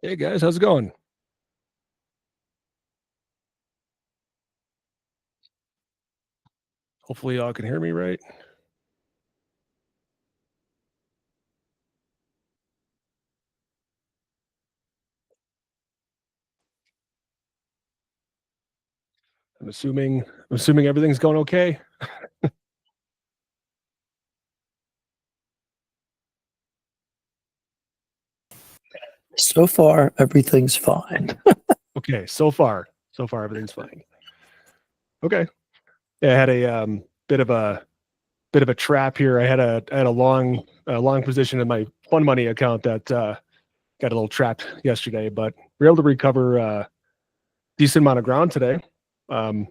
Hey guys, how's it going? Hopefully y'all can hear me right. I'm assuming everything's going okay. So far, everything's fine. Okay, so far everything's fine. Okay. Yeah, I had a bit of a trap here. I had a long position in my fund money account that got a little trapped yesterday, but we're able to recover decent amount of ground today. Um,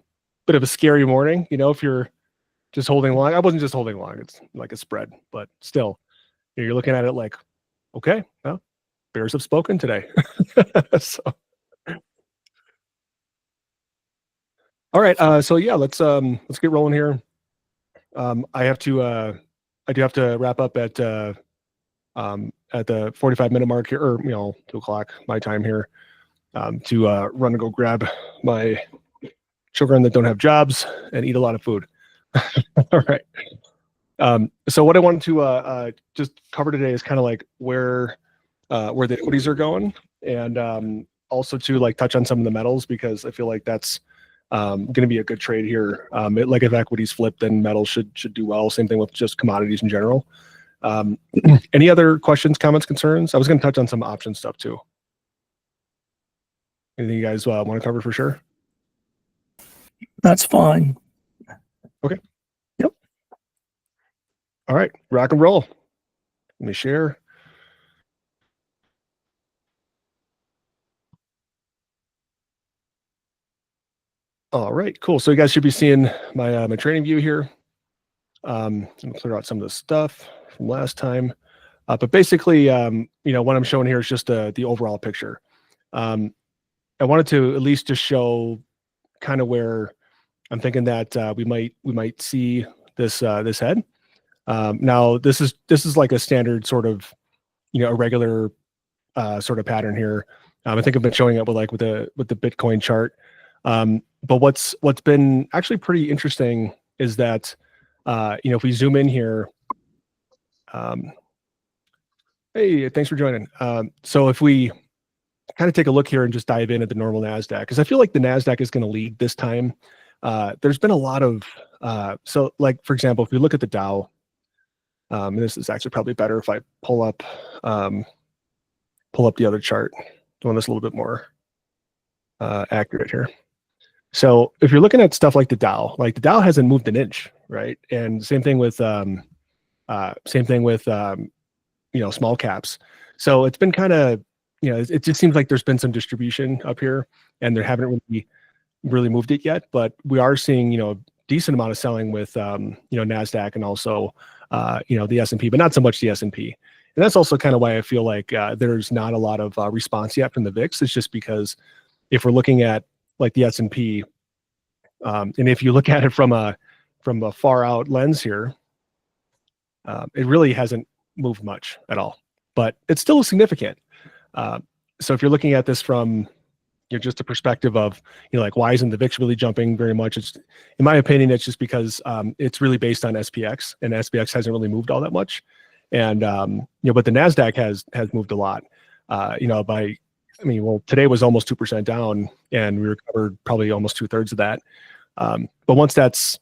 Bit of a scary morning, if you're just holding long. I wasn't just holding long, it's like a spread, but still, you're looking at it like, okay, well, bears have spoken today. So, all right. So yeah, let's get rolling here. I do have to wrap up at the 45-minute mark here, or 2 o'clock my time here, to run and go grab my children that don't have jobs and eat a lot of food. All right. So what I wanted to just cover today is kind of like where the equities are going, and also to like touch on some of the metals, because I feel like that's going to be a good trade here. Like if equities flip, then metals should do well. Same thing with just commodities in general. Um, any other questions, comments, concerns? I was going to touch on some option stuff too. Anything you guys want to cover for sure? That's fine. Okay. Yep. All right, rock and roll. Let me share. All right, cool. So you guys should be seeing my trading view here. Let me clear out some of the stuff from last time. But basically, what I'm showing here is just the overall picture. I wanted to at least just show kind of where I'm thinking that we might see this head. Now this is like a standard sort of a regular sort of pattern here. I think I've been showing it with the Bitcoin chart. But what's been actually pretty interesting is that if we zoom in here, hey, thanks for joining. So if we kind of take a look here and just dive in at the normal Nasdaq, because I feel like the Nasdaq is going to lead this time. There's been a lot of so like for example, if we look at the Dow, and this is actually probably better if I pull up the other chart, doing this a little bit more accurate here. So if you're looking at stuff like the Dow hasn't moved an inch, right? And same thing with small caps. So it's been kind of, it just seems like there's been some distribution up here, and they haven't really moved it yet. But we are seeing, decent amount of selling with, Nasdaq, and also, the S&P, but not so much the S&P. And that's also kind of why I feel like there's not a lot of response yet from the VIX. It's just because if we're looking at like the S&P, and if you look at it from a far out lens here, it really hasn't moved much at all, but it's still significant. So if you're looking at this from just a perspective of like why isn't the VIX really jumping very much? It's, in my opinion, it's just because it's really based on SPX, and SPX hasn't really moved all that much. And but the Nasdaq has moved a lot. Today was almost 2% down, and we recovered probably almost 2/3 of that. But once that's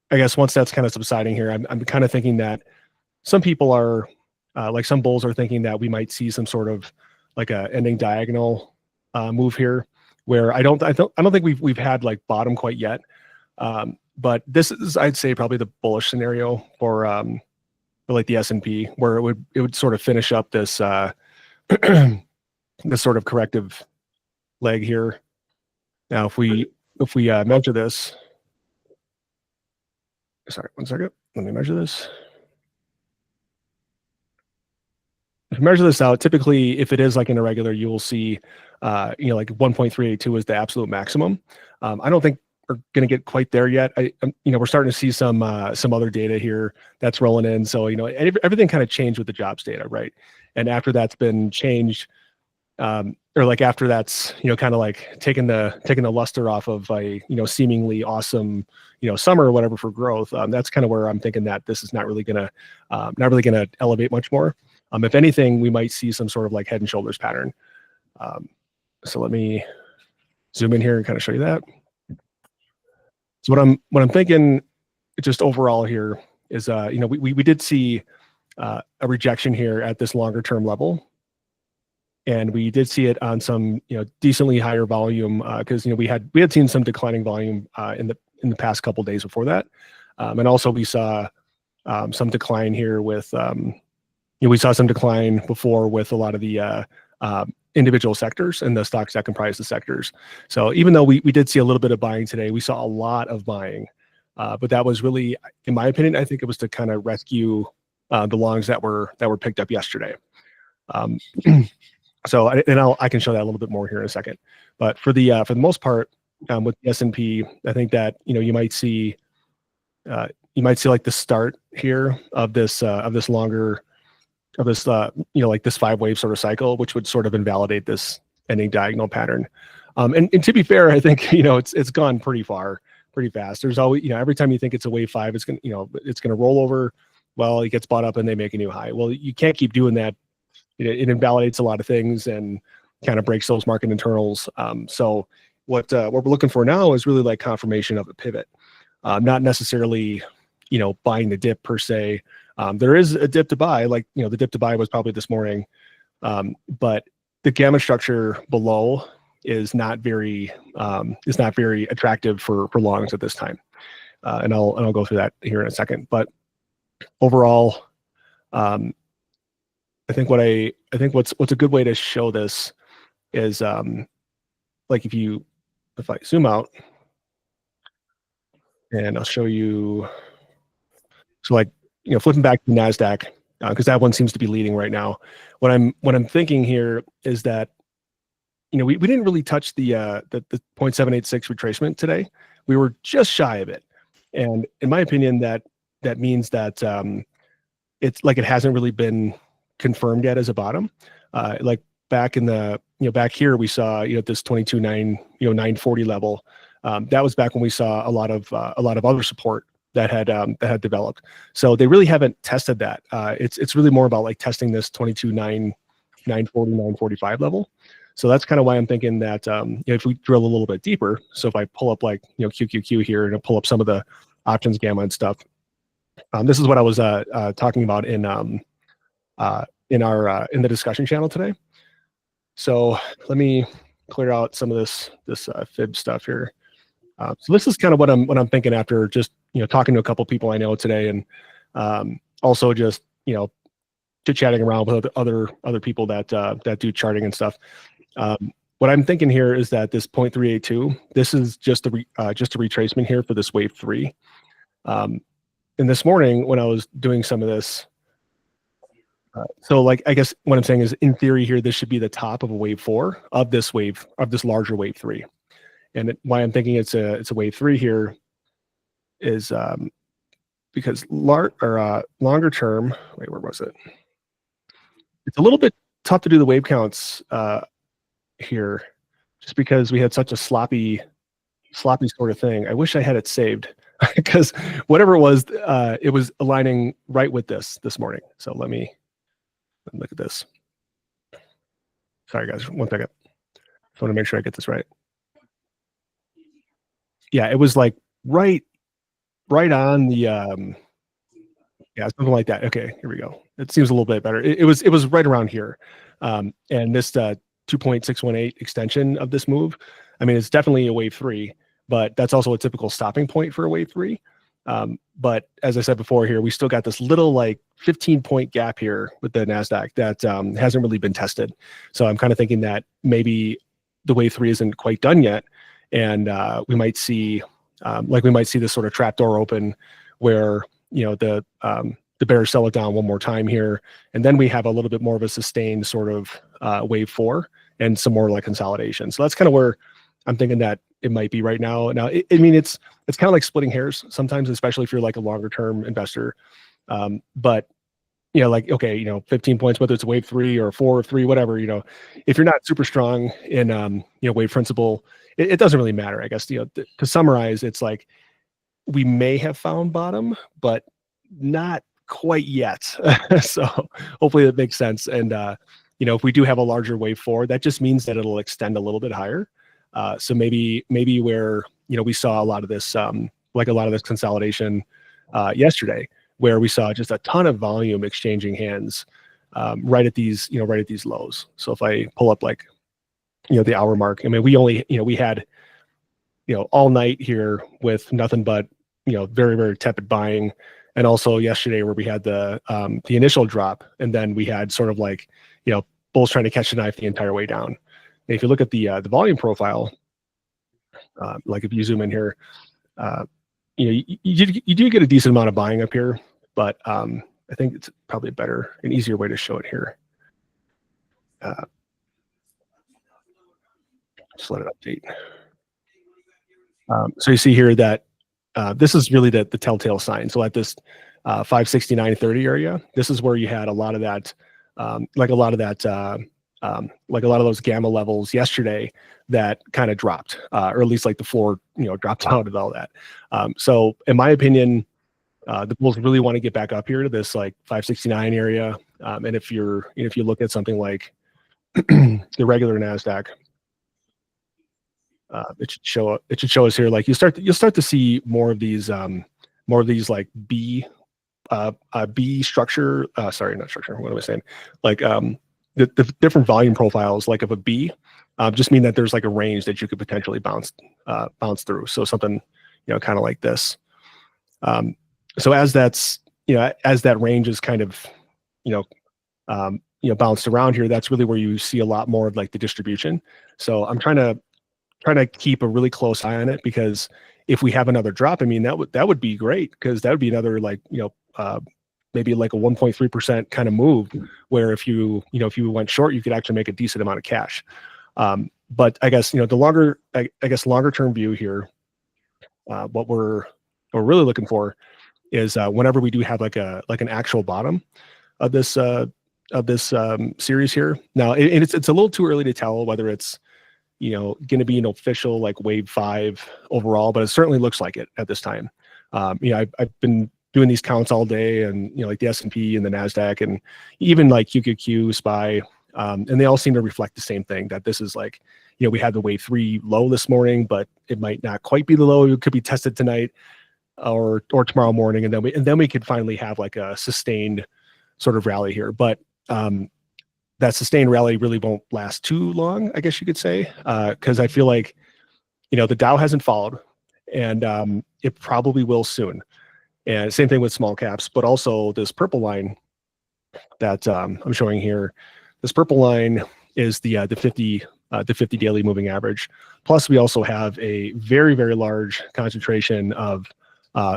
kind of subsiding here, I'm kind of thinking that some people are like some bulls are thinking that we might see some sort of like a ending diagonal move here, where I don't think we've had like bottom quite yet. But this is, I'd say, probably the bullish scenario for like the S&P, where it would sort of finish up this this sort of corrective leg here. Now, if we measure this, sorry, 1 second, let me measure this. If you measure this out, typically, if it is like an irregular, you will see, like 1.382 is the absolute maximum. I don't think we're going to get quite there yet. We're starting to see some other data here that's rolling in. So, everything kind of changed with the jobs data, right? And after that's been changed, or like after that's, kind of like taking the luster off of a, seemingly awesome, summer or whatever for growth. That's kind of where I'm thinking that this is not really gonna elevate much more. If anything, we might see some sort of like head and shoulders pattern. So let me zoom in here and kind of show you that. So what I'm thinking just overall here is, we did see a rejection here at this longer term level. And we did see it on some, decently higher volume because we had seen some declining volume in the past couple of days before that, and also we saw some decline here with we saw some decline before with a lot of the individual sectors and the stocks that comprise the sectors. So even though we did see a little bit of buying today, we saw a lot of buying, but that was really, in my opinion, I think it was to kind of rescue the longs that were picked up yesterday. So I can show that a little bit more here in a second. But for the most part, with the S&P, I think that you might see like the start here of this longer of this like this 5-wave sort of cycle, which would sort of invalidate this ending diagonal pattern. And to be fair, I think it's gone pretty far, pretty fast. There's always every time you think it's a wave 5, it's gonna roll over. Well, it gets bought up and they make a new high. Well, you can't keep doing that. It invalidates a lot of things and kind of breaks those market internals. So what we're looking for now is really like confirmation of a pivot, not necessarily, buying the dip per se. There is a dip to buy, like, the dip to buy was probably this morning, but the gamma structure below is not very attractive for longs at this time. And I'll go through that here in a second. But overall, I think what's a good way to show this is like if I zoom out and I'll show you, so like flipping back to Nasdaq because that one seems to be leading right now. What I'm thinking here is that we didn't really touch the 0.786 retracement today. We were just shy of it, and in my opinion, that means that it's like it hasn't really been confirmed yet as a bottom. Like back in the back here we saw this 22.9 level. That was back when we saw a lot of other support that had developed. So they really haven't tested that. It's really more about like testing this 22.9 945 level. So that's kind of why I'm thinking that if we drill a little bit deeper, so if I pull up like QQQ here and I pull up some of the options gamma and stuff, this is what I was talking about in the discussion channel today. So let me clear out some of this fib stuff here. So this is kind of what I'm thinking after just talking to a couple people I know today, and also just chit-chatting around with other people that do charting and stuff. What I'm thinking here is that this 0.382, this is just a retracement here for this wave 3. And this morning when I was doing some of this, so like I guess what I'm saying is in theory here this should be the top of a wave 4 of this larger wave 3. And why I'm thinking it's a wave 3 here is because longer term. Wait, where was it? It's a little bit tough to do the wave counts here, just because we had such a sloppy sort of thing. I wish I had it saved because whatever it was aligning right with this morning. So let me look at this. Sorry guys, one second. I want to make sure I get this right. Yeah, it was like right on the yeah, something like that. Okay, here we go. It seems a little bit better. It was right around here. And this 2.618 extension of this move, I mean, it's definitely a wave 3, but that's also a typical stopping point for a wave 3. But as I said before here, we still got this little like 15-point gap here with the Nasdaq that hasn't really been tested. So I'm kind of thinking that maybe the wave 3 isn't quite done yet, and we might see this sort of trapdoor open where the bears sell it down one more time here, and then we have a little bit more of a sustained sort of wave 4 and some more like consolidation. So that's kind of where I'm thinking that it might be right now. Now, I mean, it's kind of like splitting hairs sometimes, especially if you're like a longer term investor. But like, okay, 15 points, whether it's wave 3 or 4 or 3, whatever, if you're not super strong in, wave principle, it doesn't really matter, I guess. To summarize, it's like we may have found bottom, but not quite yet. So hopefully that makes sense. And, if we do have a larger wave 4, that just means that it'll extend a little bit higher. So maybe where, we saw a lot of this, like a lot of this consolidation yesterday, where we saw just a ton of volume exchanging hands right at these lows. So if I pull up like, the hour mark, I mean, we only, we had, all night here with nothing but, very, very tepid buying. And also yesterday where we had the initial drop, and then we had sort of like, bulls trying to catch the knife the entire way down. And if you look at the volume profile, like if you zoom in here, you do get a decent amount of buying up here, but I think it's probably a better and easier way to show it here. Just let it update. So you see here that this is really the telltale sign. So at this 569.30 area, this is where you had a lot of that, like a lot of those gamma levels yesterday that kind of dropped, or at least like the floor, dropped out of all that. So in my opinion, the bulls really want to get back up here to this like 569 area. And if you look at something like the regular Nasdaq, it should show us here. Like you'll start to see more of these like B structure. Sorry, not structure. What am I saying? Like the different volume profiles, like of a B, just mean that there's like a range that you could potentially bounce through. So something kind of like this. So as that range is kind of bounced around here, that's really where you see a lot more of like the distribution. So I'm trying to keep a really close eye on it, because if we have another drop, I mean, that would be great, because that would be another like, maybe like a 1.3% kind of move, where if you went short, you could actually make a decent amount of cash. But I guess, the longer term view here, what we're really looking for is whenever we do have like an actual bottom of this series here. Now, it's a little too early to tell whether it's going to be an official like wave 5 overall, but it certainly looks like it at this time. I've been doing these counts all day, and like the S&P and the Nasdaq, and even like QQQ, SPY, and they all seem to reflect the same thing, that this is like, we had the wave 3 low this morning, but it might not quite be the low. It could be tested tonight or tomorrow morning, and then we could finally have like a sustained sort of rally here. But that sustained rally really won't last too long, I guess you could say, because I feel like, the Dow hasn't followed, and it probably will soon. And same thing with small caps, but also this purple line that I'm showing here. This purple line is the 50 daily moving average. Plus, we also have a very, very large concentration of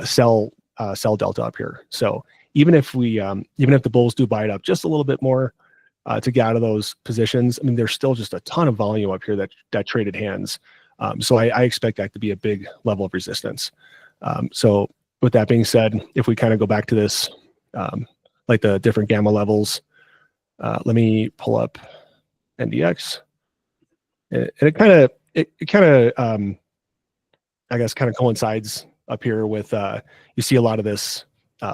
sell delta up here. So even if the bulls do buy it up just a little bit more to get out of those positions, I mean, there's still just a ton of volume up here that traded hands. So I expect that to be a big level of resistance. So with that being said, if we kind of go back to this, like the different gamma levels, let me pull up NDX, and it kind of I guess kind of coincides up here with you see a lot of this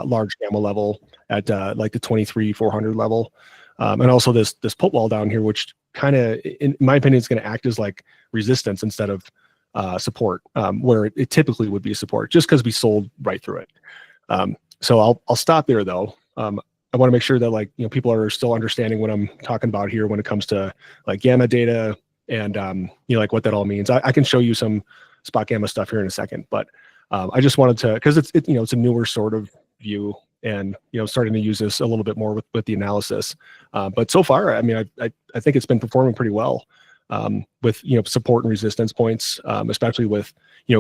large gamma level at like the 23,400 level, and also this put wall down here, which kind of, in my opinion, is going to act as like resistance instead of support, where it typically would be support, just because we sold right through it. So I'll stop there though. I want to make sure that like people are still understanding what I'm talking about here when it comes to like gamma data and like what that all means. I can show you some spot gamma stuff here in a second, but I just wanted to, because it's a newer sort of view, and starting to use this a little bit more with the analysis. But so far, I mean, I think it's been performing pretty well. With support and resistance points, especially with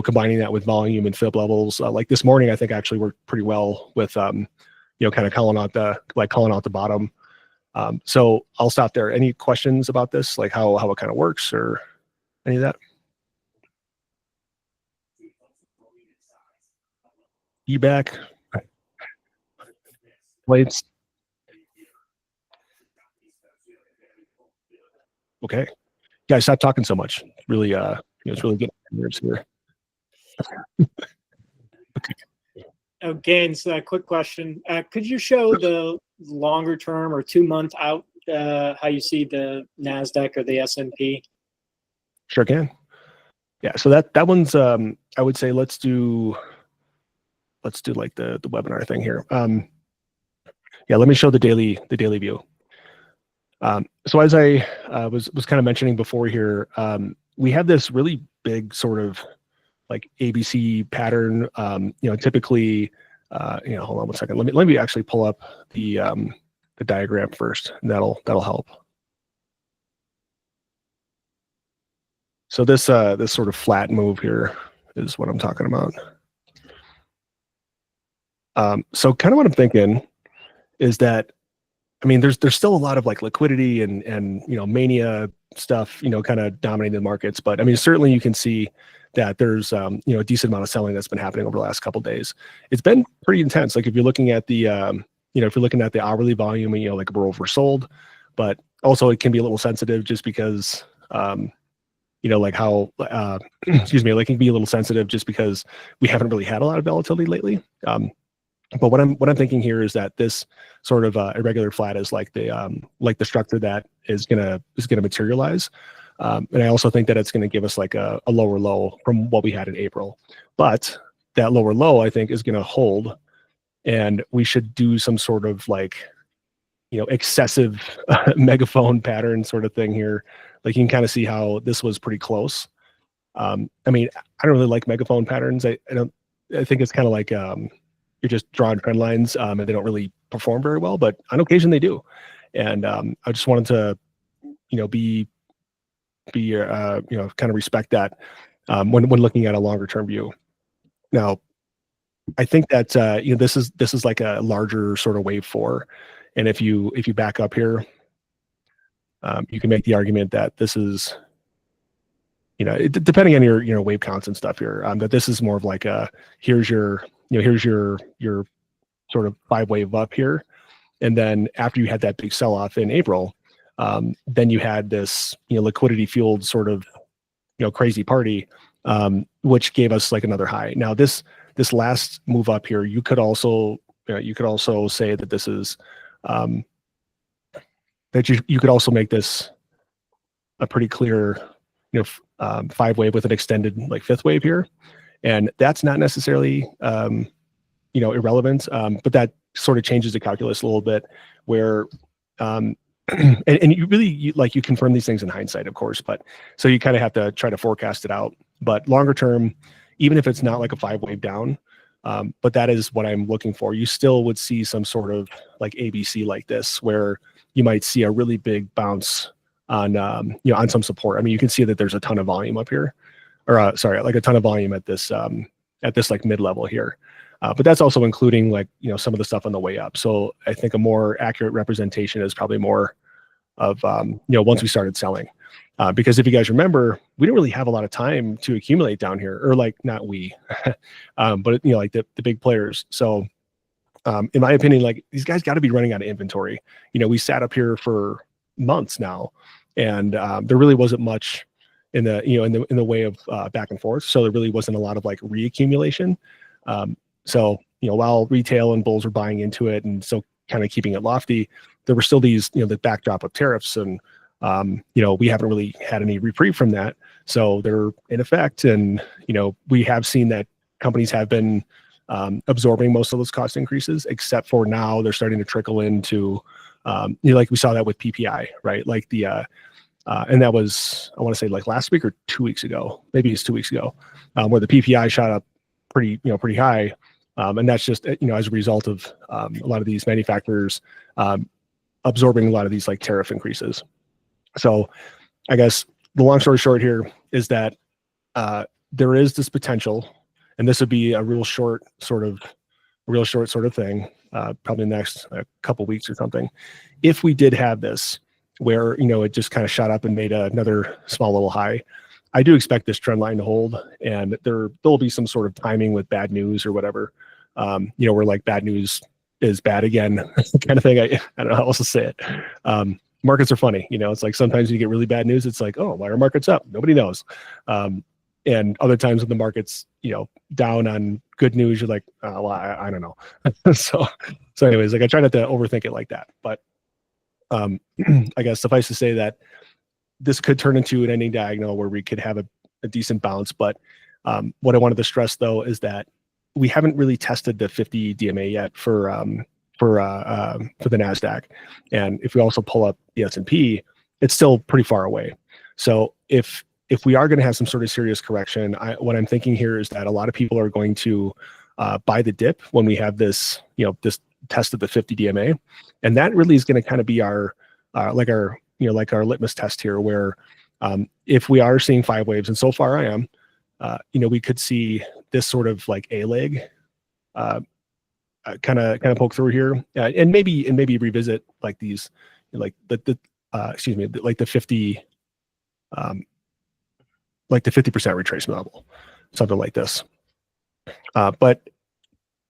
combining that with volume and fib levels. Like this morning, I think actually worked pretty well with kind of calling out the bottom. So I'll stop there. Any questions about this, like how it kind of works or any of that? Feedback, plates. Okay. Guys, stop talking so much. Really, it's really getting on my nerves here. Oh, Gaines, quick question. Could you show the longer term or 2 month out how you see the Nasdaq or the S&P? Sure can. Yeah. So that one's I would say let's do like the webinar thing here. Yeah, let me show the daily view. So as I was kind of mentioning before here, we have this really big sort of like ABC pattern. Typically, hold on one second. Let me actually pull up the diagram first, and that'll help. So this sort of flat move here is what I'm talking about. So kind of what I'm thinking is that, I mean, there's still a lot of like liquidity and mania stuff, kind of dominating the markets. But I mean, certainly you can see that there's a decent amount of selling that's been happening over the last couple of days. It's been pretty intense. Like if you're looking at the if you're looking at the hourly volume, like we're oversold, but also it can be a little sensitive just because like how excuse me, like it can be a little sensitive just because we haven't really had a lot of volatility lately. But what I'm thinking here is that this sort of irregular flat is like the structure that is gonna materialize, and I also think that it's gonna give us like a lower low from what we had in April. But that lower low I think is gonna hold, and we should do some sort of like excessive megaphone pattern sort of thing here. Like you can kind of see how this was pretty close. I mean, I don't really like megaphone patterns. I think it's kind of like you're just drawing trend lines and they don't really perform very well, but on occasion they do. And I just wanted to, be kind of respect that when looking at a longer term view. Now, I think that this is like a larger sort of wave 4, and if you back up here, you can make the argument that this is, depending on your wave counts and stuff here, that this is more of like here's your sort of 5 wave up here. And then after you had that big sell off in April, then you had this, liquidity fueled sort of, crazy party, which gave us like another high. Now this last move up here, you could also say that this is, that you could also make this a pretty clear, 5 wave with an extended like 5th wave here. And that's not necessarily, irrelevant, but that sort of changes the calculus a little bit where, and you really, you confirm these things in hindsight, of course, but so you kind of have to try to forecast it out. But longer term, even if it's not like a 5 wave down, but that is what I'm looking for, you still would see some sort of like ABC like this, where you might see a really big bounce on, on some support. I mean, you can see that there's a ton of volume up here, or sorry, like a ton of volume at this like mid-level here. But that's also including like, some of the stuff on the way up. So I think a more accurate representation is probably more of, once we started selling. Because if you guys remember, we didn't really have a lot of time to accumulate down here, or like not we, but like the big players. So in my opinion, like these guys got to be running out of inventory. We sat up here for months now, and there really wasn't much in the in the way of back and forth. So there really wasn't a lot of like reaccumulation. So while retail and bulls were buying into it and so kind of keeping it lofty, there were still these the backdrop of tariffs, and we haven't really had any reprieve from that. So they're in effect, and we have seen that companies have been absorbing most of those cost increases, except for now they're starting to trickle into like we saw that with PPI, right? Like the and that was, I want to say like last week or 2 weeks ago, maybe it's 2 weeks ago, where the PPI shot up pretty high. And that's just, as a result of a lot of these manufacturers absorbing a lot of these like tariff increases. So I guess the long story short here is that there is this potential, and this would be a real short sort of thing, probably the next couple weeks or something. If we did have this where, it just kind of shot up and made another small little high, I do expect this trend line to hold, and there'll be some sort of timing with bad news or whatever, where like bad news is bad again kind of thing. I don't know how else to say it. markets are funny. It's like sometimes you get really bad news. It's like, oh, why are markets up? Nobody knows. And other times when the market's, down on good news, you're like, oh, well, I don't know. so anyways, like I try not to overthink it like that. But I guess suffice to say that this could turn into an ending diagonal where we could have a decent bounce. But what I wanted to stress though is that we haven't really tested the 50 DMA yet for the Nasdaq, and if we also pull up the S&P, it's still pretty far away. So if we are going to have some sort of serious correction, what I'm thinking here is that a lot of people are going to buy the dip when we have this this test of the 50 DMA, and that really is going to kind of be our litmus test here, where if we are seeing 5 waves, and so far I am, we could see this sort of like a leg kind of poke through here, and maybe revisit like these, like the 50 like the 50% retracement level, something like this. But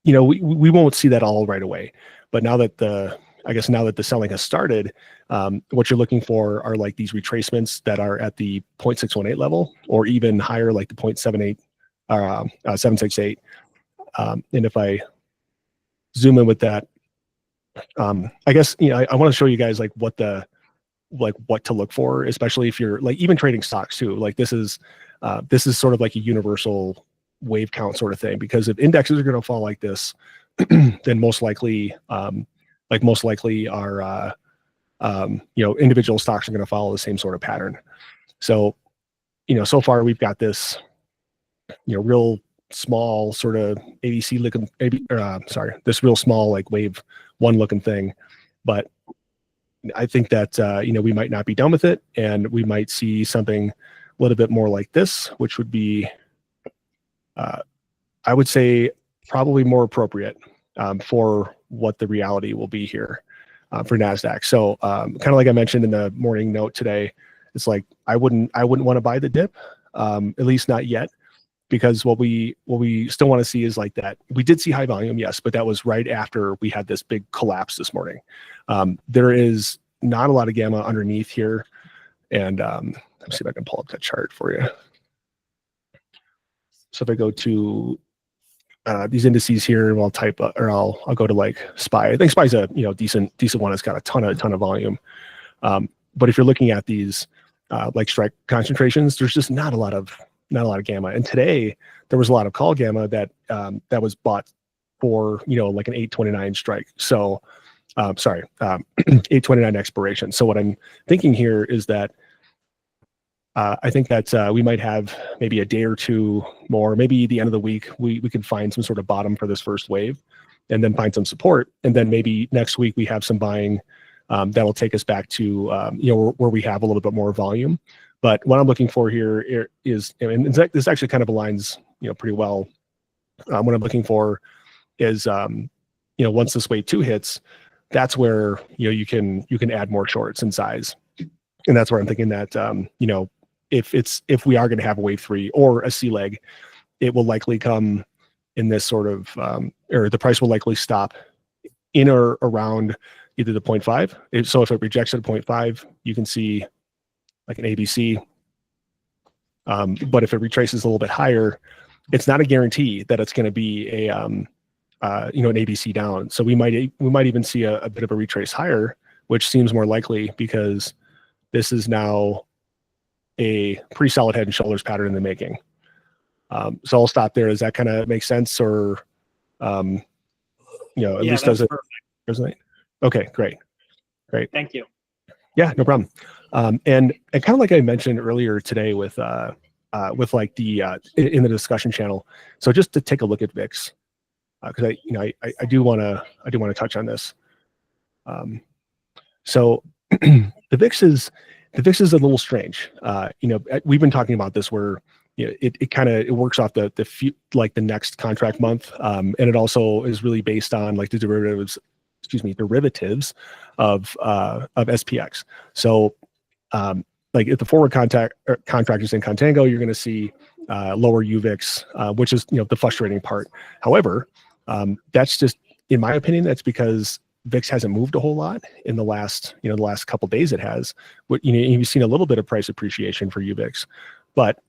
we won't see that all right away. But now that the selling has started, what you're looking for are like these retracements that are at the 0.618 level, or even higher, like the 0.78 768. And if I zoom in with that, I guess I want to show you guys like what to look for, especially if you're like even trading stocks too. Like this is sort of like a universal wave count sort of thing, because if indexes are going to fall like this, then most likely our individual stocks are going to follow the same sort of pattern. So so far we've got this real small sort of ABC looking, this real small like wave 1 looking thing, but I think that we might not be done with it, and we might see something a little bit more like this, which would be I would say probably more appropriate for what the reality will be here for Nasdaq. So kind of like I mentioned in the morning note today, it's like I wouldn't want to buy the dip, at least not yet, because what we still want to see is like that. We did see high volume, yes, but that was right after we had this big collapse this morning. There is not a lot of gamma underneath here, and let me see if I can pull up that chart for you. So if I go to these indices here, I'll type I'll go to like SPY. I think SPY's a decent one. It's got a ton of volume. But if you're looking at these like strike concentrations, there's just not a lot of gamma. And today there was a lot of call gamma that was bought for like an 829 strike. So 829 expiration. So what I'm thinking here is that I think that we might have maybe a day or two more, maybe the end of the week, we can find some sort of bottom for this first wave, and then find some support. And then maybe next week we have some buying that'll take us back to where we have a little bit more volume. But what I'm looking for here is, and this actually kind of aligns pretty well. What I'm looking for is once this wave 2 hits, that's where you can add more shorts in size. And that's where I'm thinking that if we are going to have a wave 3 or a C leg, it will likely come in this sort of or the price will likely stop in or around either the 0.5. So if it rejects at 0.5, you can see like an ABC. But if it retraces a little bit higher, it's not a guarantee that it's going to be a an ABC down. So we might even see a bit of a retrace higher, which seems more likely because this is now a pretty solid head and shoulders pattern in the making. So I'll stop there. Does that kind of make sense, or at least does it resonate? Okay, great. Thank you. Yeah, no problem. And kind of like I mentioned earlier today with like the in the discussion channel. So just to take a look at VIX, because I do want to touch on this. So the VIX is a little strange. We've been talking about this where it works off the next contract month, and it also is really based on like the derivatives of SPX. So like if the forward contract is in contango, you're going to see lower UVIX, which is the frustrating part. However, that's just, in my opinion, that's because VIX hasn't moved a whole lot in the last, the last couple of days. It has, you've seen a little bit of price appreciation for UVIX, but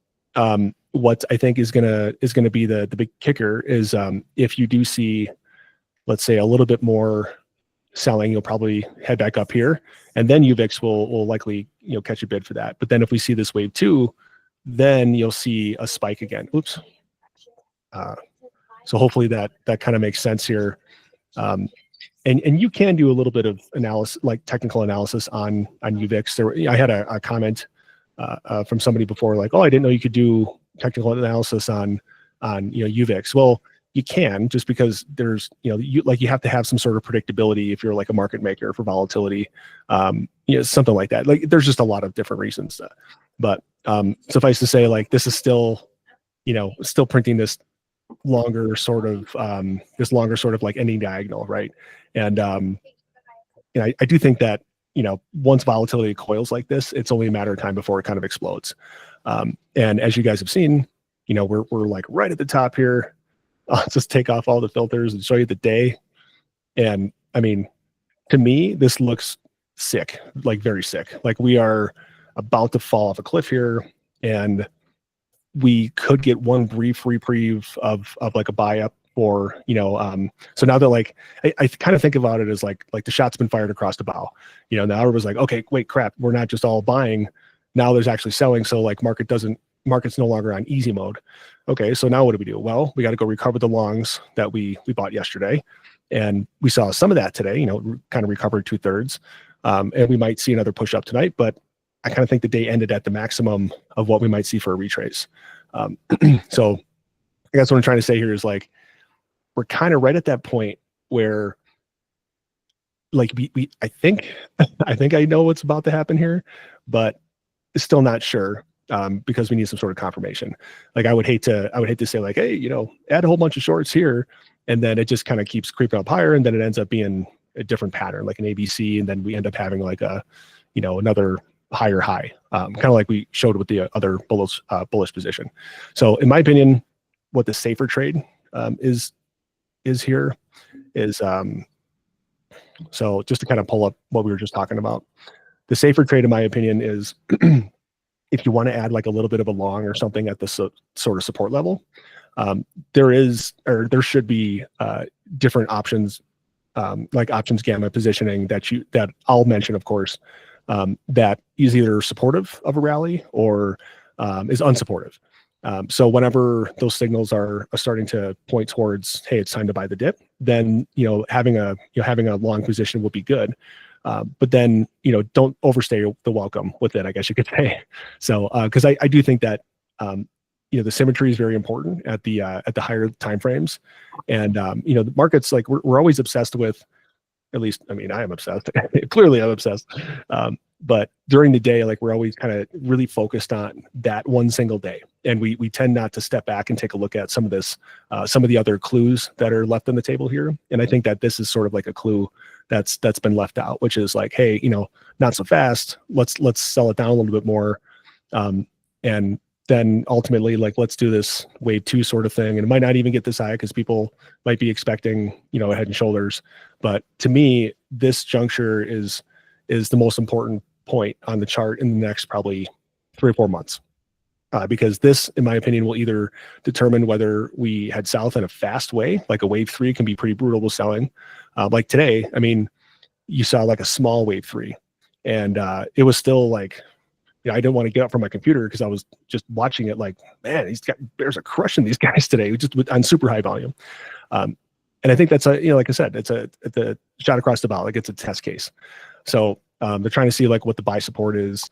what I think is gonna be the big kicker is if you do see, let's say, a little bit more selling, you'll probably head back up here, and then UVIX will likely catch a bid for that. But then if we see this wave 2, then you'll see a spike again. Oops. So hopefully that kind of makes sense here. And you can do a little bit of analysis, like technical analysis on UVIX. I had a comment from somebody before, like, oh, I didn't know you could do technical analysis on UVIX. Well, you can, just because there's you have to have some sort of predictability if you're like a market maker for volatility, something like that. Like there's just a lot of different reasons. But suffice to say, like this is still still printing this longer sort of like ending diagonal, right? And I do think that once volatility coils like this, it's only a matter of time before it kind of explodes. And as you guys have seen, we're like right at the top here. I'll just take off all the filters and show you the day. And I mean, to me, this looks sick, like very sick. Like we are about to fall off a cliff here, and we could get one brief reprieve of like a buy up, or so now that like I kind of think about it as like the shot's been fired across the bow. Now everyone's like, okay, wait, crap, we're not just all buying. Now there's actually selling. So like market's no longer on easy mode. Okay, so now what do we do? Well, we got to go recover the longs that we bought yesterday, and we saw some of that today. Kind of recovered 2/3, and we might see another push up tonight. But I kind of think the day ended at the maximum of what we might see for a retrace. So I guess what I'm trying to say here is like we're kind of right at that point where like we I think I know what's about to happen here, but still not sure. Because we need some sort of confirmation. Like I would hate to say like, hey, add a whole bunch of shorts here, and then it just kind of keeps creeping up higher, and then it ends up being a different pattern, like an ABC, and then we end up having like a, another higher high, kind of like we showed with the other bullish position. So in my opinion, what the safer trade is here is so just to kind of pull up what we were just talking about, the safer trade in my opinion is if you want to add like a little bit of a long or something at the sort of support level, there should be different options, like options gamma positioning that I'll mention, of course, that is either supportive of a rally or is unsupportive. So whenever those signals are starting to point towards, hey, it's time to buy the dip, then having a long position will be good. But then, don't overstay the welcome with it, I guess you could say. So, because I do think that, the symmetry is very important at the higher timeframes, and the markets, like we're always obsessed with, at least, I mean, I am obsessed. Clearly, I'm obsessed. But during the day, like we're always kind of really focused on that one single day, and we tend not to step back and take a look at some of the other clues that are left on the table here. And I think that this is sort of like a clue that's been left out, which is like, hey, not so fast. Let's sell it down a little bit more, and then ultimately, like, let's do this wave 2 sort of thing. And it might not even get this high because people might be expecting a head and shoulders. But to me, this juncture is the most important point on the chart in the next probably 3 or 4 months, because this, in my opinion, will either determine whether we head south in a fast way, like a wave 3 can be pretty brutal with selling. Like today, I mean, you saw like a small wave 3, and it was still like, I didn't want to get up from my computer because I was just watching it like, man, bears are crushing these guys today, just on super high volume. And I think that's like I said, it's a shot across the bow, like it's a test case. So they're trying to see like what the buy support is.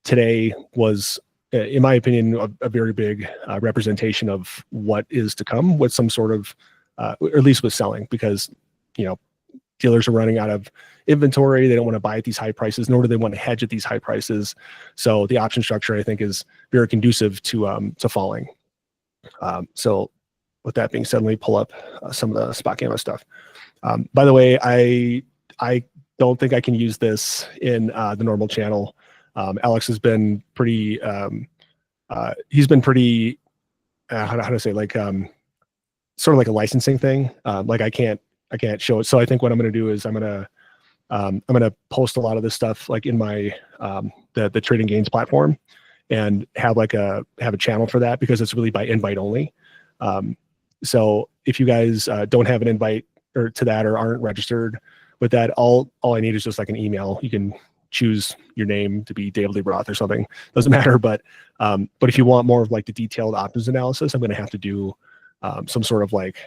Today was, in my opinion, a very big representation of what is to come with some sort of, or at least with selling, because dealers are running out of inventory. They don't want to buy at these high prices, nor do they want to hedge at these high prices. So the option structure, I think, is very conducive to falling. So with that being said, let me pull up some of the spot gamma stuff. By the way, I don't think I can use this in the normal channel. Alex has been pretty, he's been pretty, how to say, like, sort of like a licensing thing. Like I can't I can't show it. So I think what I'm going to do is I'm going to post a lot of this stuff like in my the Trading Gains platform, and have a channel for that, because it's really by invite only. So if you guys don't have an invite or to that, or aren't registered with that, all I need is just like an email. You can choose your name to be Dave Lee Roth or something, doesn't matter. But if you want more of like the detailed options analysis, I'm going to have to do some sort of like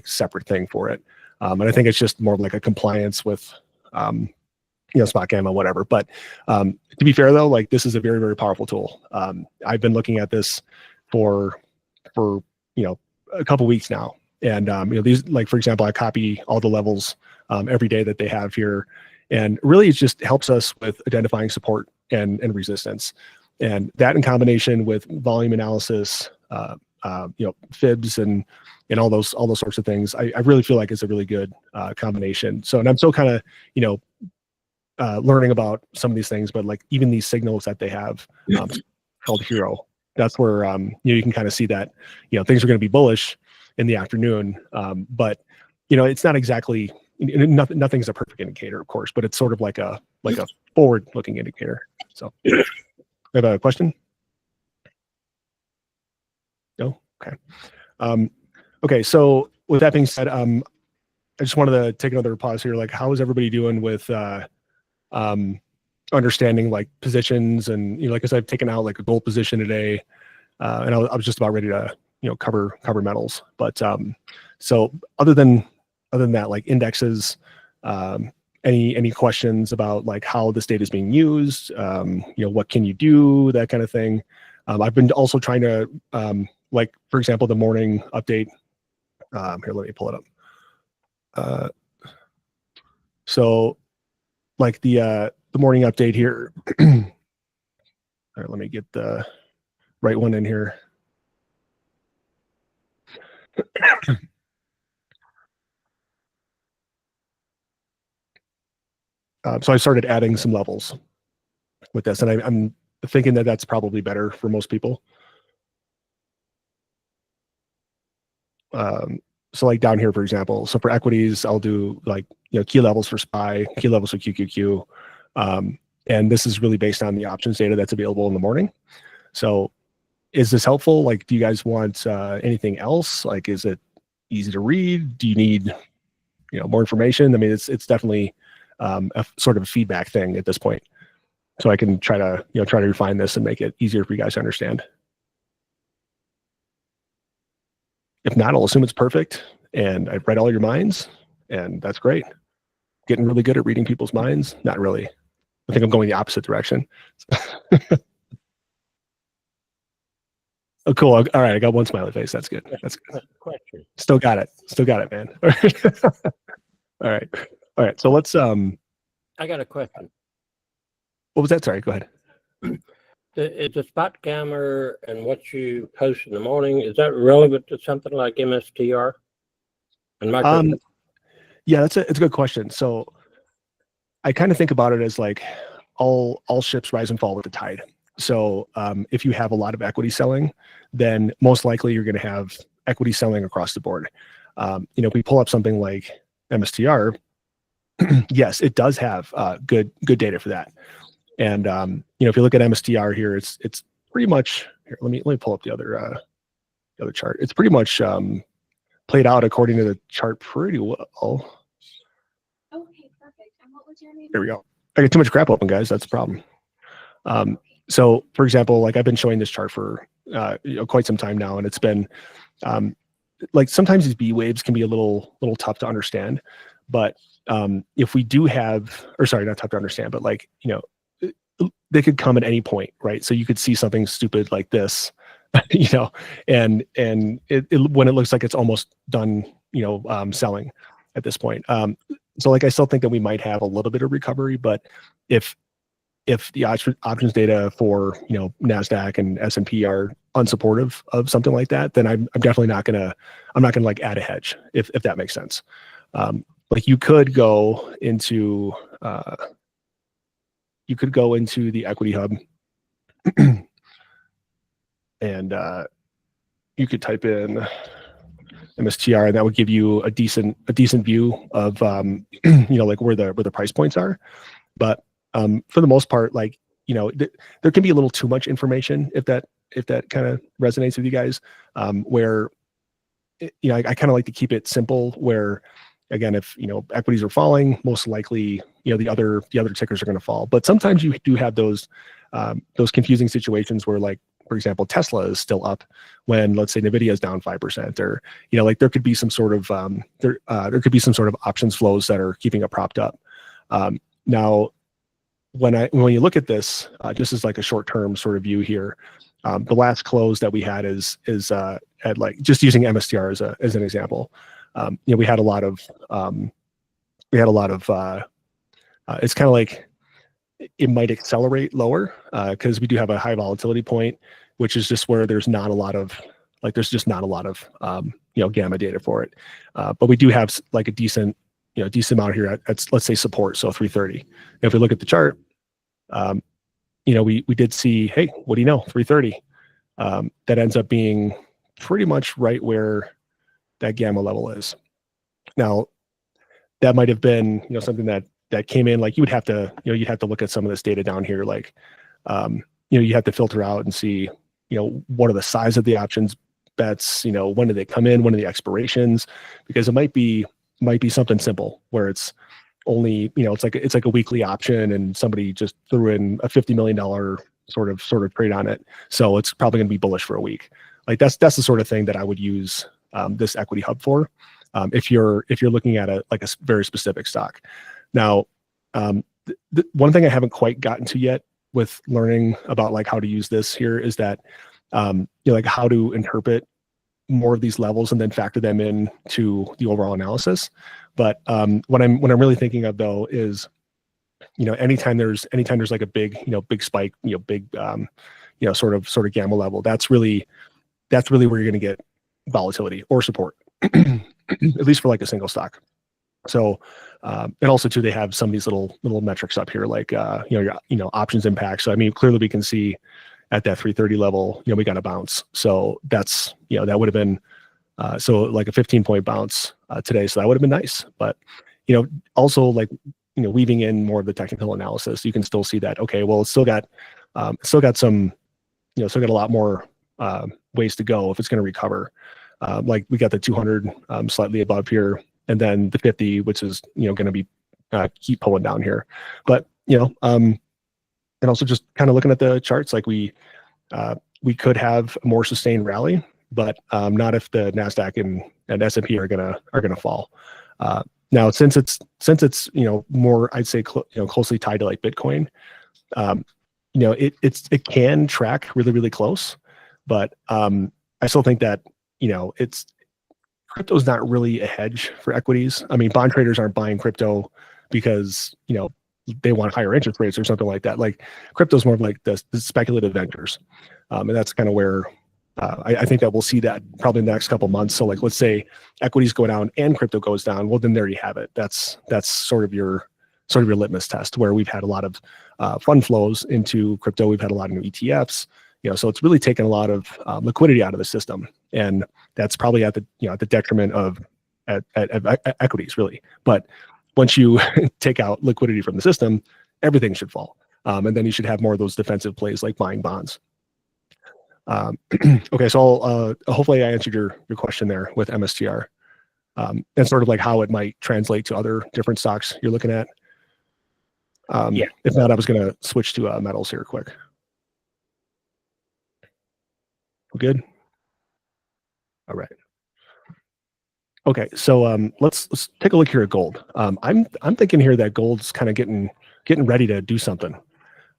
separate thing for it. And I think it's just more of like a compliance with spot gamma, whatever. But to be fair though, like this is a very, very powerful tool. I've been looking at this for a couple weeks now. And these, like, for example, I copy all the levels every day that they have here. And really it just helps us with identifying support and resistance. And that in combination with volume analysis, fibs and all those sorts of things, I really feel like it's a really good combination. So, and I'm still kind of, learning about some of these things, but like even these signals that they have called Hero, that's where you can kind of see that things are going to be bullish in the afternoon, but it's not exactly nothing's a perfect indicator, of course, but it's sort of like a forward-looking indicator. So, I have a question. No, okay. Okay, so with that being said, I just wanted to take another pause here. Like, how is everybody doing with understanding like positions? And like, as I've taken out like a gold position today, and I was just about ready to cover metals. But so other than that, like indexes, any questions about like how this data is being used? What can you do? That kind of thing. I've been also trying to like, for example, the morning update. Here, let me pull it up. So like the morning update here. All right, let me get the right one in here. So I started adding some levels with this, and I'm thinking that that's probably better for most people. So like down here, for example, so for equities, I'll do like, key levels for SPY, key levels for QQQ. And this is really based on the options data that's available in the morning. So is this helpful? Like, do you guys want anything else? Like, is it easy to read? Do you need, more information? I mean, it's definitely a sort of a feedback thing at this point. So I can try to refine this and make it easier for you guys to understand. If not, I'll assume it's perfect, and I've read all your minds, and that's great. Getting really good at reading people's minds? Not really. I think I'm going the opposite direction. Oh, cool. All right, I got one smiley face. That's good. That's good. Question. Still got it, man. All right. So let's. I got a question. What was that? Sorry. Go ahead. Is the spot gamma and what you post in the morning, is that relevant to something like MSTR and micro? Yeah, it's a good question. So I kind of think about it as like all ships rise and fall with the tide. So if you have a lot of equity selling, then most likely you're going to have equity selling across the board. If we pull up something like MSTR, yes, it does have good data for that. And if you look at MSTR here, it's pretty much here. Let me pull up the other chart. It's pretty much played out according to the chart pretty well. Okay, perfect. And what was your name? There we go. I get too much crap open, guys. That's the problem. So, for example, like I've been showing this chart for quite some time now, and it's been like sometimes these B waves can be a little tough to understand. But if we do have, or sorry, not tough to understand, but like they could come at any point, right? So you could see something stupid like this, and it when it looks like it's almost done, selling at this point. So like I still think that we might have a little bit of recovery, but if the options data for Nasdaq and S&P are unsupportive of something like that, then I'm definitely not gonna like add a hedge, if that makes sense. Like you could go into the equity hub and you could type in MSTR, and that would give you a decent view of like where the price points are. But for the most part, like there can be a little too much information if that kind of resonates with you guys. Where I kind of like to keep it simple. Where again, if equities are falling, most likely the other tickers are going to fall. But sometimes you do have those confusing situations where, like, for example, Tesla is still up when, let's say, Nvidia is down 5%, or like there could be some sort of options flows that are keeping it propped up. Now, when you look at this, just as like a short-term sort of view here, the last close that we had is at, like, just using MSTR as an example. We had a lot of it's kind of like it might accelerate lower because we do have a high volatility point, which is just where there's not a lot of gamma data for it. But we do have like a decent amount here at let's say support, so 330. If we look at the chart, we did see, hey, what do you know, 330. That ends up being pretty much right where that gamma level is. Now, that might have been something that came in, like, you'd have to look at some of this data down here, like you have to filter out and see what are the size of the options bets, when do they come in, when are the expirations, because it might be something simple where it's only it's like a weekly option and somebody just threw in a $50 million sort of trade on it, so it's probably going to be bullish for a week. Like that's the sort of thing that I would use this equity hub for, if you're looking at a very specific stock. Now, one thing I haven't quite gotten to yet with learning about like how to use this here is that like how to interpret more of these levels and then factor them in to the overall analysis. But what I'm really thinking of, though, is anytime there's like a big spike, big sort of gamma level, that's really where you're going to get volatility or support, at least for like a single stock. So, and also too, they have some of these little metrics up here, like your options impact. So I mean, clearly we can see at that 330 level, we got a bounce. So that's that would have been so like a 15-point bounce today. So that would have been nice. But also, like, weaving in more of the technical analysis, you can still see that, okay, well, it's still got some, still got a lot more ways to go if it's going to recover. Like we got the 200 slightly above here, and then the 50, which is going to be keep pulling down here. But and also just kind of looking at the charts, like we could have a more sustained rally, but not if the Nasdaq and S&P are gonna fall. Now, since it's more, I'd say closely tied to like Bitcoin, it can track really, really close, but I still think that crypto is not really a hedge for equities. I mean, bond traders aren't buying crypto because they want higher interest rates or something like that. Like, crypto is more of like the speculative ventures, and that's kind of where I think that we'll see that probably in the next couple of months. So, like, let's say equities go down and crypto goes down, well, then there you have it. That's sort of your litmus test, where we've had a lot of fund flows into crypto. We've had a lot of new ETFs. So it's really taken a lot of liquidity out of the system, and that's probably at the detriment of equities, really. But once you take out liquidity from the system, everything should fall, and then you should have more of those defensive plays like buying bonds. Okay, so hopefully I answered your question there with MSTR, and sort of like how it might translate to other different stocks you're looking at. Yeah. If not, I was going to switch to metals here quick. Good. All right. Okay, so let's take a look here at gold. I'm thinking here that gold's kind of getting ready to do something.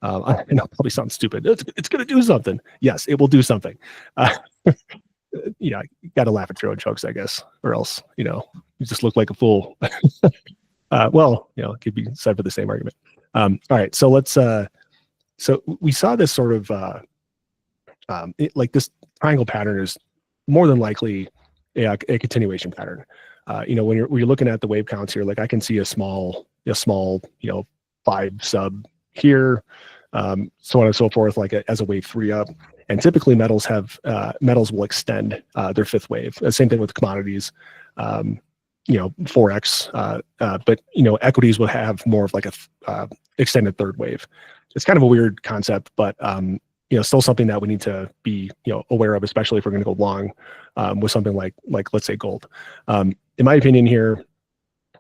I know, probably sounds stupid. It's going to do something. Yes, it will do something. You got to laugh at your own jokes, I guess, or else you just look like a fool. Well, it could be said for the same argument. All right, so let's. So we saw this sort of like this triangle pattern is more than likely a continuation pattern. When you're looking at the wave counts here, like I can see a small 5 sub here, so on and so forth, like as a wave 3 up. And typically metals will extend their 5th wave. Same thing with commodities, 4x, but equities will have more of like a extended 3rd wave. It's kind of a weird concept, but still something that we need to be aware of, especially if we're going to go long with something like let's say gold. In my opinion here,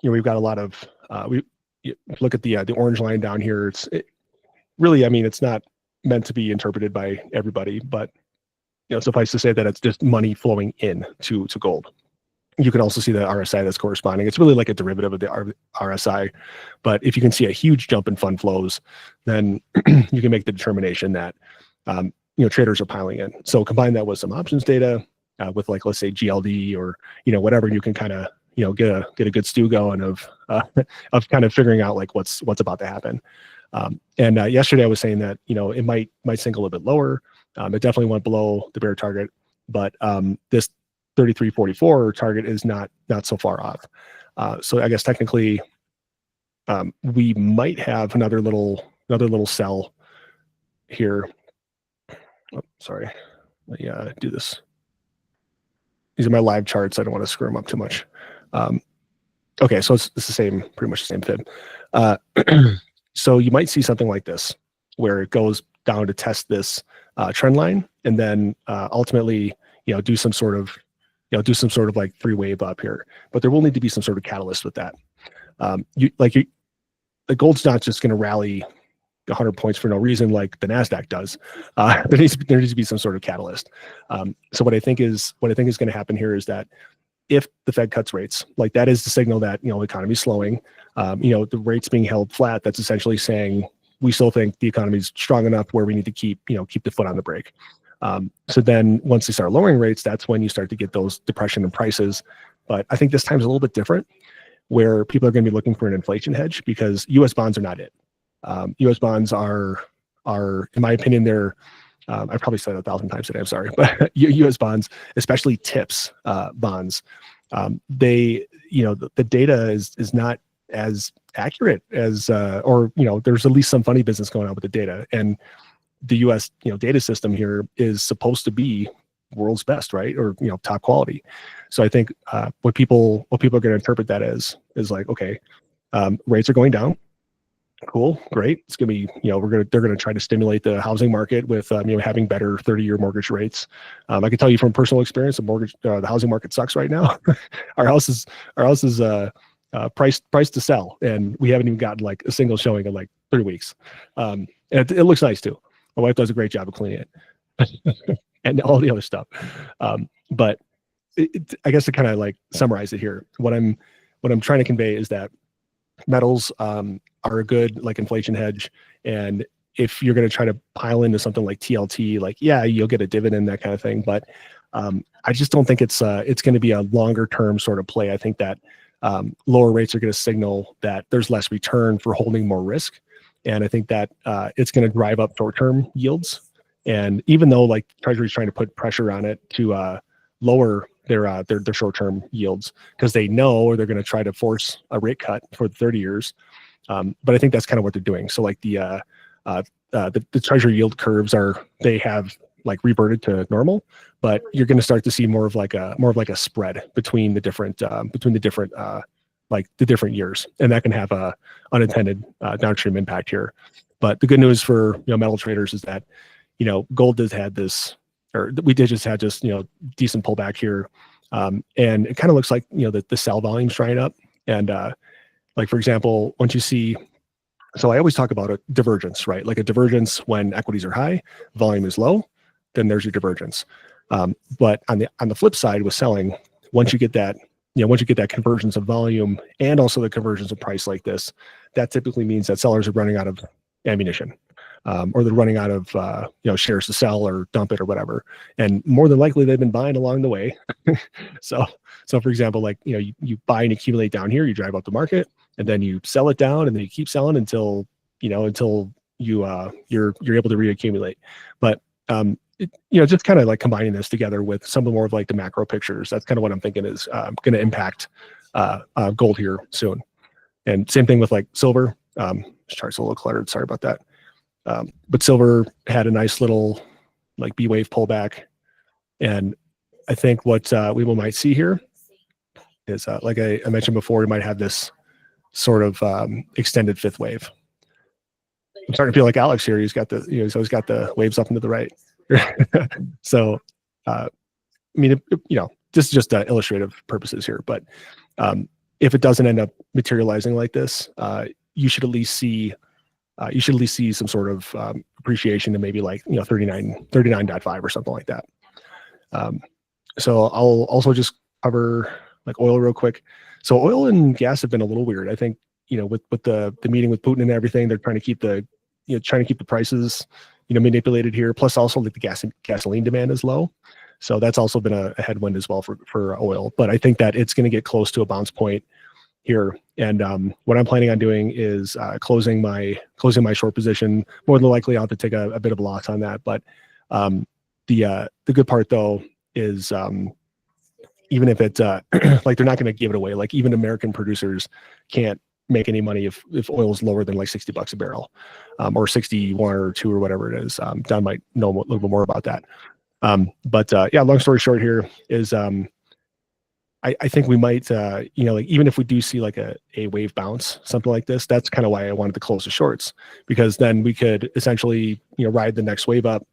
we've got a lot of look at the orange line down here. Really, I mean, it's not meant to be interpreted by everybody, but suffice to say that it's just money flowing in to gold. You can also see the RSI that's corresponding. It's really like a derivative of the RSI, but if you can see a huge jump in fund flows, then you can make the determination that traders are piling in. So combine that with some options data, with like let's say GLD or whatever, you can kind of get a good stew going of kind of figuring out like what's about to happen. And yesterday I was saying that it might sink a little bit lower. It definitely went below the bear target, but this 33.44 target is not so far off. So I guess technically we might have another little sell here. Oh, sorry. Let me do this. These are my live charts. I don't want to screw them up too much. Okay, so it's the same, pretty much the same fib. So you might see something like this, where it goes down to test this trend line, and then ultimately, do some sort of like 3-wave up here. But there will need to be some sort of catalyst with that. The gold's not just going to rally 100 points for no reason like the Nasdaq does. There needs to be some sort of catalyst. So what I think is going to happen here is that if the Fed cuts rates, like that is the signal that the economy is slowing. The rates being held flat, that's essentially saying we still think the economy is strong enough where we need to keep the foot on the brake. So then once they start lowering rates, that's when you start to get those depression in prices. But I think this time's a little bit different, where people are going to be looking for an inflation hedge, because U.S. bonds are not it. U.S. bonds are, in my opinion, they're, I've probably said it 1,000 times today, I'm sorry, but U.S. bonds, especially TIPS bonds, the data is not as accurate as, there's at least some funny business going on with the data. And the U.S. data system here is supposed to be world's best, right? Or top quality. So I think what people are going to interpret that as is like, okay, rates are going down. Cool, great. It's gonna be, they're gonna try to stimulate the housing market with having better 30-year mortgage rates. I can tell you from personal experience, the housing market sucks right now. Our house is priced to sell, and we haven't even gotten like a single showing in like 3 weeks. And it looks nice too. My wife does a great job of cleaning it and all the other stuff. But I guess to kind of like summarize it here, what I'm trying to convey is that metals are a good like inflation hedge, and if you're going to try to pile into something like TLT, like you'll get a dividend, that kind of thing, but I just don't think it's going to be a longer term sort of play. I think that lower rates are going to signal that there's less return for holding more risk, and I think that it's going to drive up short term yields. And even though like Treasury's trying to put pressure on it to lower their short-term yields, because they know they're going to try to force a rate cut for the 30 years. But I think that's kind of what they're doing. So like the Treasury yield curves they have like reverted to normal, but you're going to start to see more of like a spread between the different like the different years, and that can have a unintended downstream impact here. But the good news for metal traders is that gold has had this, or we did just had just decent pullback here, and it kind of looks like the sell volume's drying up. And like for example, once you see, so I always talk about a divergence, right? Like a divergence when equities are high, volume is low, then there's your divergence. But on the flip side with selling, once you get that convergence of volume and also the convergence of price like this, that typically means that sellers are running out of ammunition. Or they're running out of shares to sell or dump it or whatever, and more than likely they've been buying along the way. so for example, like you buy and accumulate down here, you drive up the market, and then you sell it down, and then you keep selling until you're able to reaccumulate. But just kind of like combining this together with some more of like the macro pictures, that's kind of what I'm thinking is going to impact gold here soon. And same thing with like silver. This chart's a little cluttered, sorry about that. But silver had a nice little like B wave pullback, and I think what we might see here is like I mentioned before, we might have this sort of extended fifth wave. I'm starting to feel like Alex here. He's always got the waves up and to the right. So, I mean, just illustrative purposes here. But if it doesn't end up materializing like this, you should at least see some sort of appreciation to maybe like 39.5 or something like that. So I'll also just cover like oil real quick. So oil and gas have been a little weird. I think with the meeting with Putin and everything, they're trying to keep the prices manipulated here. Plus also like the gasoline demand is low, so that's also been a headwind as well for oil. But I think that it's going to get close to a bounce point here, and what I'm planning on doing is closing my short position. More than likely, I'll have to take a bit of a loss on that. But the good part though is even if it's like they're not going to give it away. Like even American producers can't make any money if oil is lower than like $60 a barrel, or 61 or 2 or whatever it is. Don might know a little bit more about that. But yeah, long story short here is I think we might like even if we do see like a wave bounce, something like this, that's kind of why I wanted to close the shorts, because then we could essentially ride the next wave up,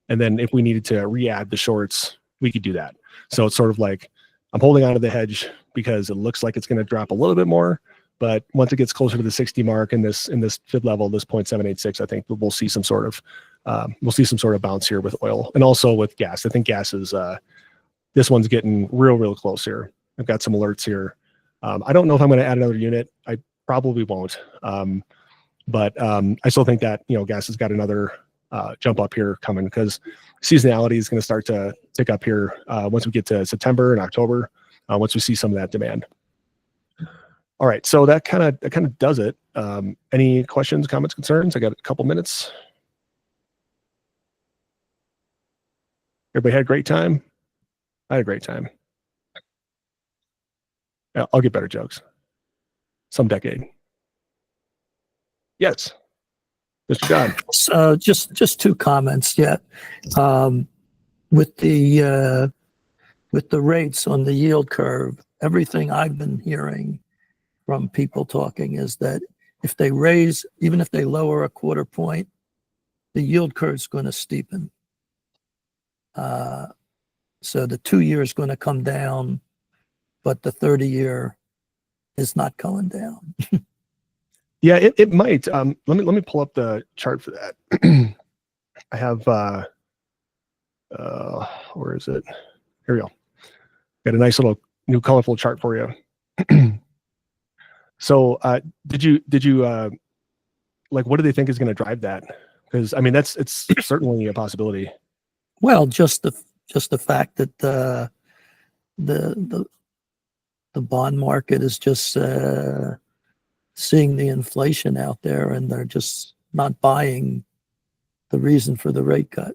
and then if we needed to re-add the shorts, we could do that. So it's sort of like I'm holding onto the hedge because it looks like it's going to drop a little bit more. But once it gets closer to the 60 mark in this fib level, this 0.786, I think we'll see some sort of bounce here with oil and also with gas. I think gas is this one's getting real close here. I've got some alerts here. I don't know if I'm going to add another unit. I probably won't. But I still think that gas has got another jump up here coming, because seasonality is going to start to tick up here once we get to September and October. Once we see some of that demand. All right, so that kind of does it. Any questions, comments, concerns? I got a couple minutes. Everybody had a great time? I had a great time. Yeah, I'll get better jokes. Some decade. Yes, Mr. John. So just two comments yet. With the rates on the yield curve, everything I've been hearing from people talking is that if they raise, even if they lower a quarter point, the yield curve is going to steepen. So the 2-year is going to come down, but the 30-year is not going down. Yeah, it might. Let me pull up the chart for that. I have where is it? Here we go. Got a nice little new colorful chart for you. So did you like, what do they think is going to drive that? Because I mean it's certainly a possibility. Well, just the fact that the bond market is just seeing the inflation out there, and they're just not buying the reason for the rate cut.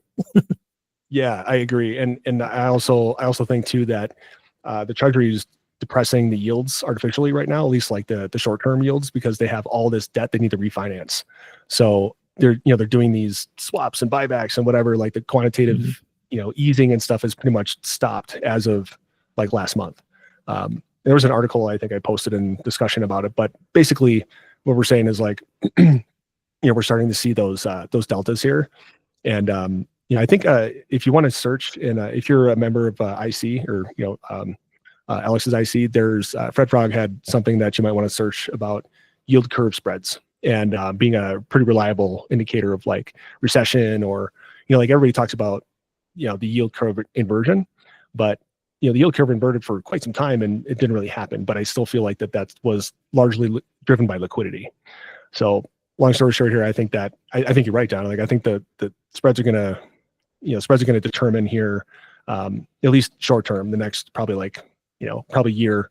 Yeah, I agree, and I also think too that the Treasury is depressing the yields artificially right now, at least like the short-term yields, because they have all this debt they need to refinance. So they're doing these swaps and buybacks and whatever, like the quantitative easing and stuff has pretty much stopped as of like last month. There was an article I think I posted in discussion about it, but basically what we're saying is like we're starting to see those deltas here, and I think if you want to search and if you're a member of IC or Alex's IC, there's Fred Frog had something that you might want to search about yield curve spreads, and being a pretty reliable indicator of like recession, or like everybody talks about the yield curve inversion, but the yield curve inverted for quite some time and it didn't really happen. But I still feel like that was largely driven by liquidity. So long story short here, I think that I think you're right, Don. Like I think the spreads are gonna determine here, at least short term, the next probably probably year.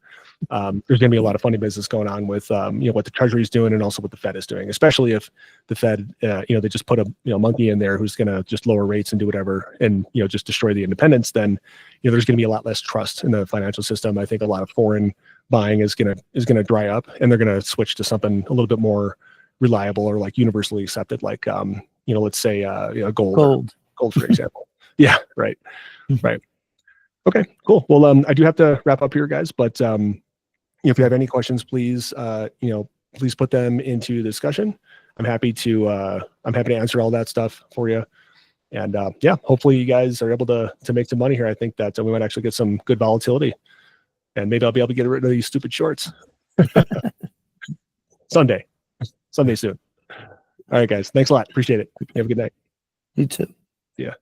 There's going to be a lot of funny business going on with what the Treasury is doing and also what the Fed is doing, especially if the Fed they just put a monkey in there who's going to just lower rates and do whatever and just destroy the independence. Then there's going to be a lot less trust in the financial system. I think a lot of foreign buying is going to dry up, and they're going to switch to something a little bit more reliable or like universally accepted, like let's say gold, Gold. for example. Yeah, right. Mhm. Right. Okay, cool. Well, I do have to wrap up here, guys, but if you have any questions, please please put them into the discussion. I'm happy to answer all that stuff for you. And yeah, hopefully you guys are able to make some money here. I think that we might actually get some good volatility, and maybe I'll be able to get rid of these stupid shorts. Sunday soon. All right, guys. Thanks a lot. Appreciate it. You have a good night. You too. Yeah.